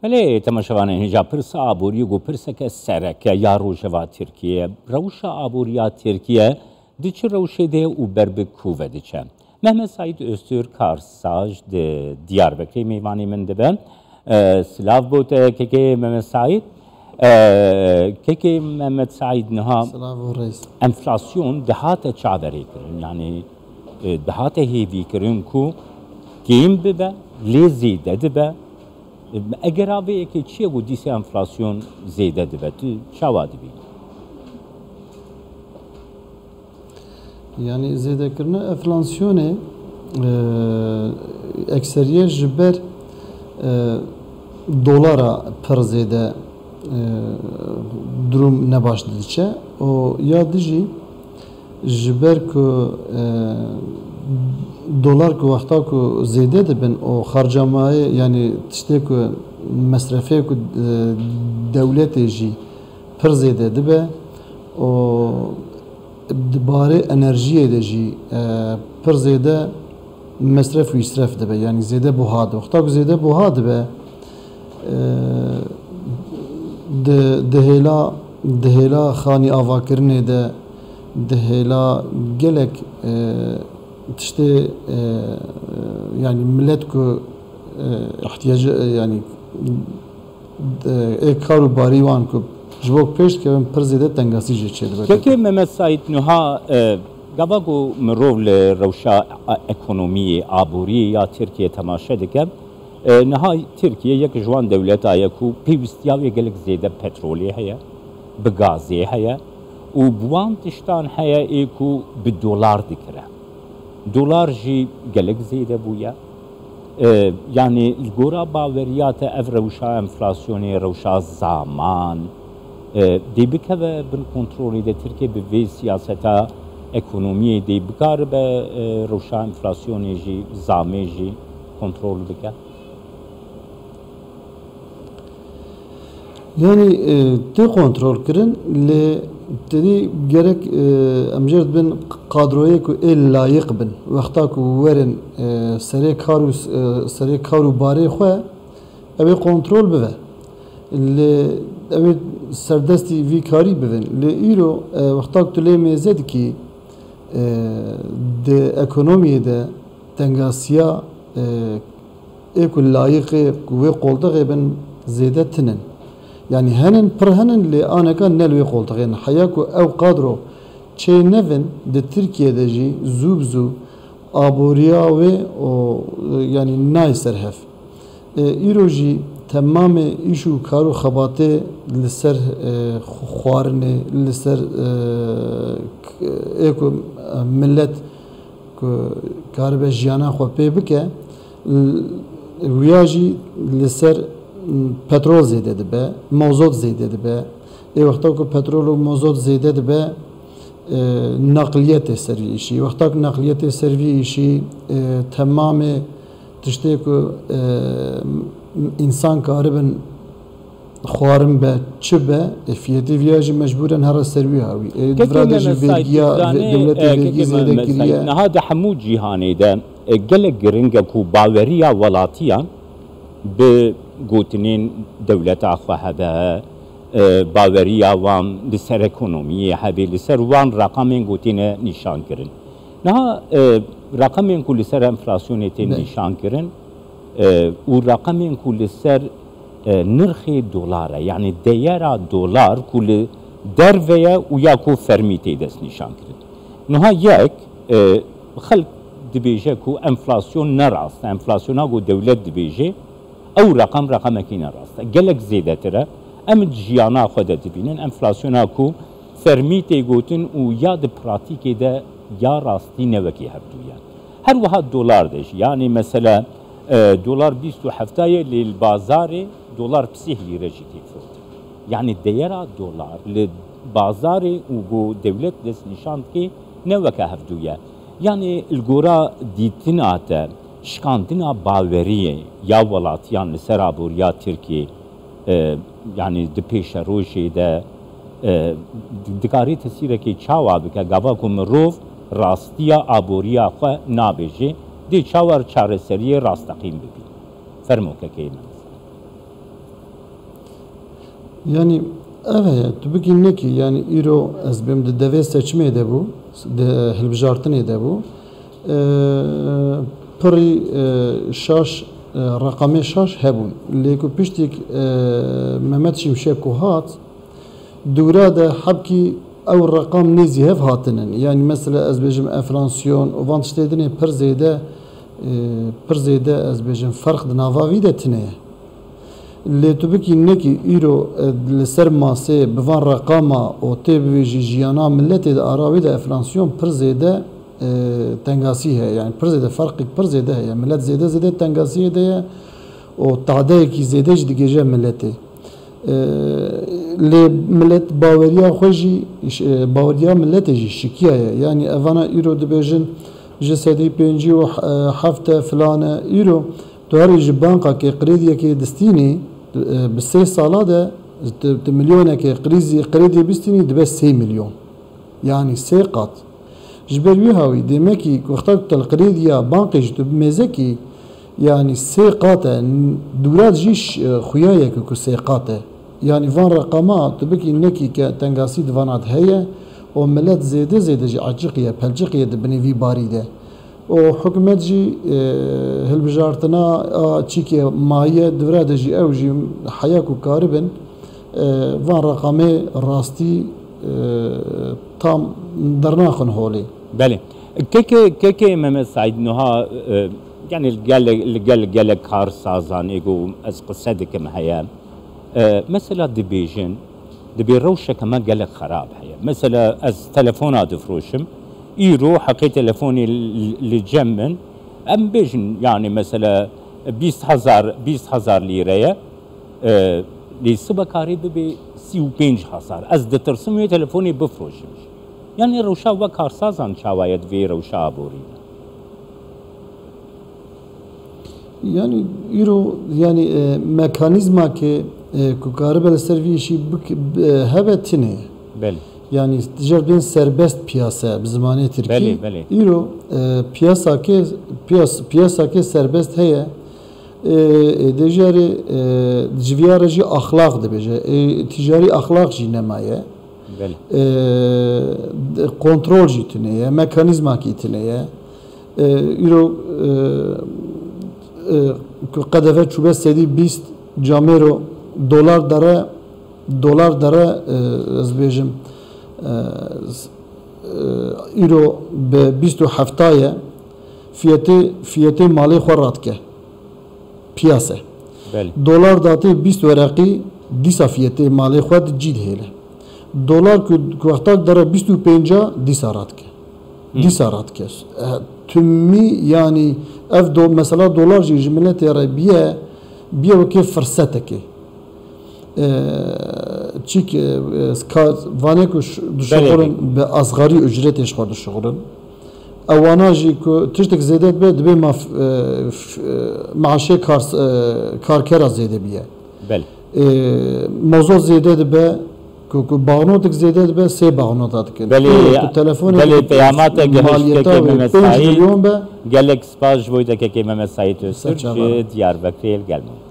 بله تماشاوانه هنجا پرسا آبوری گو پرسا که سرکه یا روشوا ترکیه روشا آبوریا ترکیه دیچه روشه ده او برب کوه دیچه محمد سعید öztürk کارساج ده دیاربکری میوانی من دبه سلاف بود که محمد سعید که محمد سعید نها انفلاسیون دهات چاوری کرن یعنی دهات هیوی کرن کو گیم ببه لیزیده دبه اگر آبی که چیه و دیسه انفلاسیون زیده دبه تو چاوا دبی yani zêdekirinê enflasyonê ekseriye ji ber dolara pir zêde durum ne baş diçe o ya dijî ji ber ku dolar ku wexta ku zêde dibin o xercamayê yani tiştê ku mesrefê ku dewletê jî pir zêde dibe o دباره انرژی دژی پر زیده مصرف و اسراف دبه یعنی زیده بوهاد وقتا که زیده بوهاد به دهلا خانی آوا کرنه دهلا گلک تشته yani millet ku ihtiyacı yani karu bariwan ku جوک پیش که پر زیده تنگاسی جیچه دبه که محمد سعید نها گواگو مرول روشا اکونومی آبوری یا ترکیه تماشا دکه نها ترکیه یک جوان دولت آیا کو پیوستیاوی گلک زیده پترولی هیا بگازی هیا و بوان تشتان هیا ایکو بدولار دکره دولار جی گلک زیده بویا yani الگورا باوریات اف روشا انفلاسیونی روشا زمان دی بکوه بالکنترولی ده ترکیه به وی سیاستا اکونومی دی بکار به روشا انفلاسیونی جی زامه جی کنترول بکه yani te kontrol kirin le dedi gerek amjad bin kadroye ku el layık bin vaqta ku werin serê karu barê xwe ev kontrol bive le ev serdestî vî karî bibin li îro wexta ku tu lê mêze dikî di ekonomiyê de tengasiya ê ku layıqê ku wê qoldeqê bin zêde tinin yani henin pir henin lê aneka nel wê qoldeqê heya ku ew qadro çê nevin di Tirkiyeyê jî zû bi zû aboriya wê o yani nayê serhev îro jî تمام ایشو کارو خباته لسر خوارنه لسر اکو ملت کار به جیانا خو پی بکه ویاجی لسر پترول زیده دبه موزود زیده دبه ای وقتا که پترول و موزود زیده دبه نقلیت سروی ایشی وقتا که نقلیت سروی ایشی تمام تشتی که insan karibin خوارم به چه به افیتی ویاجی مجبورن هر سروی هاوی فرادش vergiya devlet vergi zede kiriye nehada hemû cîhanê de gelek giring ku baweriya welatiyan bi gotinên dewleta xwe hebe baweriya wan li ser ekonomiyê hebe li ser wan raqamên gotîne nîşan kirin niha raqamên ku li ser enflasyonê tê nîşan kirin و رقمین کل سر نرخ دلار یعنی دیارا دلار کل درویه و یا کو فرمیتی دست نشان کرد نها یک خلق دبیجه کو انفلاسیون نراست انفلاسیون ها کو دولت دبیجه او رقم اکی نراست گلک زیده تره ام جیانا خود دبینن انفلاسیون ها کو فرمیتی گوتن و یا د پراتیکی ده یا راستی نوکی هردویان هر وها دلار دش یعنی مثلا دولار 27 للبازار دولار بسيه ليره جديد يعني ديرا دولار للبازار وجو دولت دس نشان كي نوكا هفدويا يعني الجورا ديتناتا شكاندنا باوريه يا ولاتيان لسرابور يا تركي يعني دبيش روشي ده دكاري تسيره كي تشاوا بك غاواكم روف راستيا ابوريا خو نابجي دی چاور چاره سری راستقیم ببین فرمو که که Yani evet tabii ki ne ki yani İro az benim de deve seçme de bu de hilbijartın de bu peri şaş rakamı şaş hebun leko piştik Mehmet Şimşek kuhat dura da habki ev rakam nezi hev hatının yani mesela az bejim enflasyon o vantiştedine per zeyde az bejim fark navavi de tine لی تو بکی نکی ایرو لسر ماسه بوان رقاما و تیب ویجی جیانا ملت آراوی ده افلانسیون پر زیده تنگاسی ہے یعنی پر زیده فرقی پر زیده ہے یعنی ملت زیده تنگاسی ده و تعداد کی زیده جدیگه جه ملته لی ملت باوریا خوشی باوریا ملت جی شکیه یعنی اوانا ایرو دبیجن جسدی پنجی و هفته فلان ایرو تو هر جبانقا که قریدیه که دستینی بسه ساله ده مليونه که قریدی بستینی دبه 3 مليون يعني 3 قط جبروی هاوی دمکی وقتا تلقریدیا بانقش تو مزکی يعني 3 قط دولات جيش خویایه که 3 قط يعني وان رقمات تبکی نکی که تنگاسی دوانات هيا و ملت زیده جی عجقیه پلجقیه دبنوی باریده و حکومت جی هلبجارتنا چیکه مایه دوره دجی او جی حیاک و کاربن وان رقمه راستی tam درناخن هولي. بله. که محمد سعید نها يعني الجل كار سازان يجو از قصة كم هيا مثلا دبي روشة كمان جل خراب هيا مثلا از تلفونات فروشم يروح حقي تلفوني لجمن ام بيجن يعني مثلا 20,000 ليرة لسبا كاري ببي 35,000 از دترسم تلفوني بفروشم يعني روشا وكار سازان شوايد في روشا بوري يعني يرو يعني ميكانيزما كي كوكاربل السيرفيشي هبتني بله يعني تجار بين سربست بياسة بزمانه تركي بله يرو بياسة كي سربست هي دجاري جويارة جي أخلاق دبجة تجاري أخلاق جي نماية بله كنترول جي تنية ميكانيزما كي تنية يرو قدفت شو بس سيدي 20 جاميرو دولار داره از بیشم ایرو به 27 فیاتی مالی خورد که پیاسه دلار داتی 20 ورقی دیسا فیاتی مالی خورد جید هیله دلار که وقتا داره 25 دیسا راد که تمی یعنی اف دو مثلا دلار جی جملت بیه وکی فرصته که چیک وانه که دشغلن به اصغری اجرتش خود دشغلن اوانا جی که تشتک زیده به معاشه کارکرا زیده بیه بله موضوع زیده به که باغنوتک زیده به 3 باغنوتات کن بله پیامات گهشته که ممسایی گلک سپاش بوده که ممسایی تو سر دیار بکریل گلمون